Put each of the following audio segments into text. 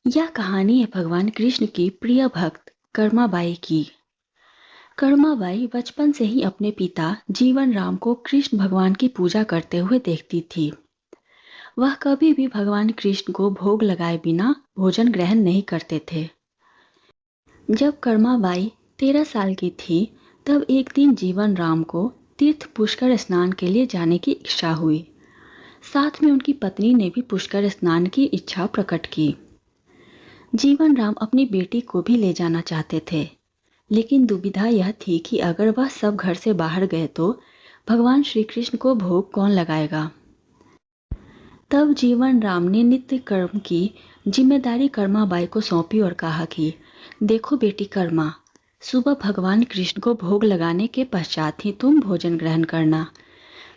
यह कहानी है भगवान कृष्ण की प्रिय भक्त कर्माबाई की। कर्माबाई बचपन से ही अपने पिता जीवन राम को कृष्ण भगवान की पूजा करते हुए देखती थी। वह कभी भी भगवान कृष्ण को भोग लगाए बिना भोजन ग्रहण नहीं करते थे। जब कर्माबाई 13 साल की थी, तब एक दिन जीवन राम को तीर्थ पुष्कर स्नान के लिए जाने की इच्छा हुई। साथ में उनकी पत्नी ने भी पुष्कर स्नान की इच्छा प्रकट की। जीवन राम अपनी बेटी को भी ले जाना चाहते थे, लेकिन दुविधा यह थी कि अगर वह सब घर से बाहर गए तो भगवान श्री कृष्ण को भोग कौन लगाएगा। तब जीवन राम ने नित्य कर्म की जिम्मेदारी कर्माबाई को सौंपी और कहा कि देखो बेटी कर्मा, सुबह भगवान कृष्ण को भोग लगाने के पश्चात ही तुम भोजन ग्रहण करना।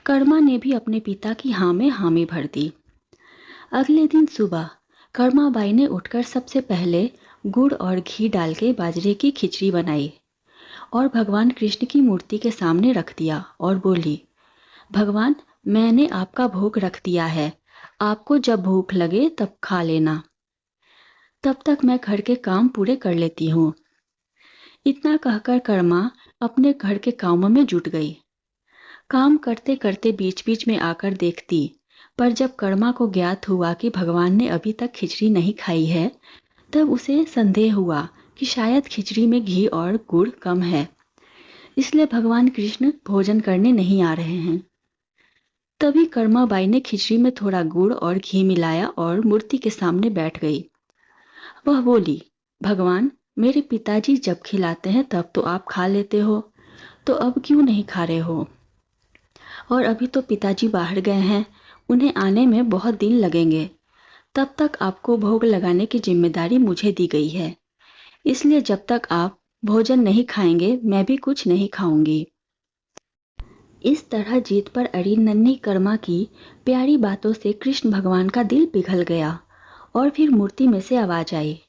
कर्मा ने भी अपने पिता की हाँ में हामी भर दी। अगले दिन सुबह कर्माबाई ने उठकर सबसे पहले गुड़ और घी डाल के बाजरे की खिचड़ी बनाई और भगवान कृष्ण की मूर्ति के सामने रख दिया और बोली, भगवान, मैंने आपका भोग रख दिया है, आपको जब भूख लगे तब खा लेना, तब तक मैं घर के काम पूरे कर लेती हूँ। इतना कहकर कर्मा अपने घर के कामों में जुट गई। काम करते करते बीच बीच में आकर देखती, पर जब कर्मा को ज्ञात हुआ कि भगवान ने अभी तक खिचड़ी नहीं खाई है, तब उसे संदेह हुआ कि शायद खिचड़ी में घी और गुड़ कम है, इसलिए भगवान कृष्ण भोजन करने नहीं आ रहे हैं। तभी कर्माबाई ने खिचड़ी में थोड़ा गुड़ और घी मिलाया और मूर्ति के सामने बैठ गई। वह बोली, भगवान, मेरे पिताजी जब खिलाते हैं तब तो आप खा लेते हो, तो अब क्यों नहीं खा रहे हो? और अभी तो पिताजी बाहर गए हैं, उन्हें आने में बहुत दिन लगेंगे। तब तक आपको भोग लगाने की जिम्मेदारी मुझे दी गई है, इसलिए जब तक आप भोजन नहीं खाएंगे मैं भी कुछ नहीं खाऊंगी। इस तरह जीत पर अड़ी नन्ही कर्मा की प्यारी बातों से कृष्ण भगवान का दिल पिघल गया और फिर मूर्ति में से आवाज आई,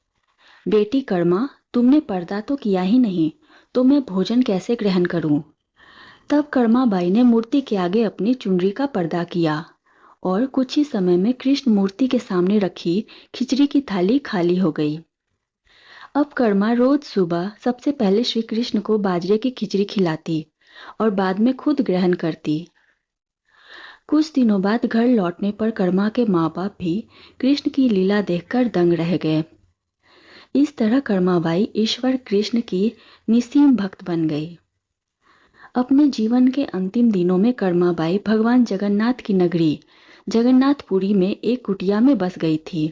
बेटी कर्मा, तुमने पर्दा तो किया ही नहीं, तो मैं भोजन कैसे ग्रहण करूं? तब कर्माबाई ने मूर्ति के आगे अपनी चुनरी का पर्दा किया और कुछ ही समय में कृष्ण मूर्ति के सामने रखी खिचड़ी की थाली खाली हो गई। अब कर्मा रोज सुबह सबसे पहले श्री कृष्ण को बाजरे की खिचड़ी खिलाती और बाद में खुद ग्रहण करती। कुछ दिनों बाद घर लौटने पर कर्मा के माँ बाप भी कृष्ण की लीला देखकर दंग रह गए। इस तरह कर्माबाई ईश्वर कृष्ण की निस्सीम भक्त बन गई। अपने जीवन के अंतिम दिनों में कर्माबाई भगवान जगन्नाथ की नगरी जगन्नाथपुरी में एक कुटिया में बस गई थी।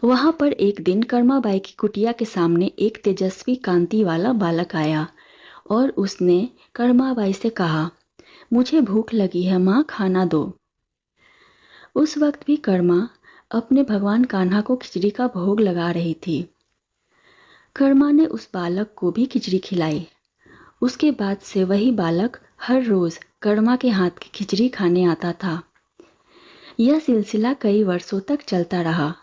वहां पर एक दिन कर्माबाई की कुटिया के सामने एक तेजस्वी कांति वाला बालक आया और उसने कर्माबाई से कहा, मुझे भूख लगी है माँ, खाना दो। उस वक्त भी कर्मा अपने भगवान कान्हा को खिचड़ी का भोग लगा रही थी। कर्मा ने उस बालक को भी खिचड़ी खिलाई। उसके बाद से वही बालक हर रोज कर्मा के हाथ की खिचड़ी खाने आता था। यह सिलसिला कई वर्षों तक चलता रहा।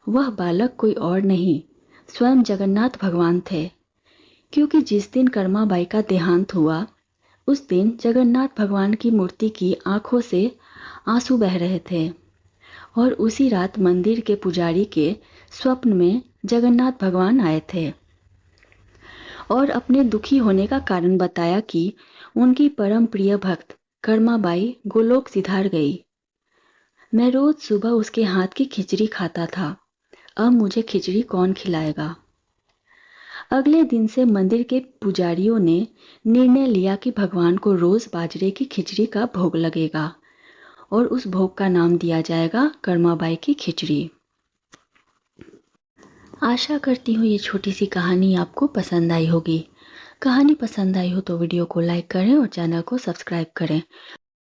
वह बालक कोई और नहीं, स्वयं जगन्नाथ भगवान थे, क्योंकि जिस दिन कर्माबाई का देहांत हुआ, उस दिन जगन्नाथ भगवान की मूर्ति की आंखों से आंसू बह रहे थे और उसी रात मंदिर के पुजारी के स्वप्न में जगन्नाथ भगवान आए थे और अपने दुखी होने का कारण बताया कि उनकी परम प्रिय भक्त कर्माबाई गोलोक सिधार गई। मैं रोज सुबह उसके हाथ की खिचड़ी खाता था, अब मुझे खिचड़ी कौन खिलाएगा? अगले दिन से मंदिर के पुजारियों ने निर्णय लिया कि भगवान को रोज बाजरे की खिचड़ी का भोग लगेगा और उस भोग का नाम दिया जाएगा कर्माबाई की खिचड़ी। आशा करती हूँ ये छोटी सी कहानी आपको पसंद आई होगी। कहानी पसंद आई हो तो वीडियो को लाइक करें और चैनल को सब्सक्राइब करें।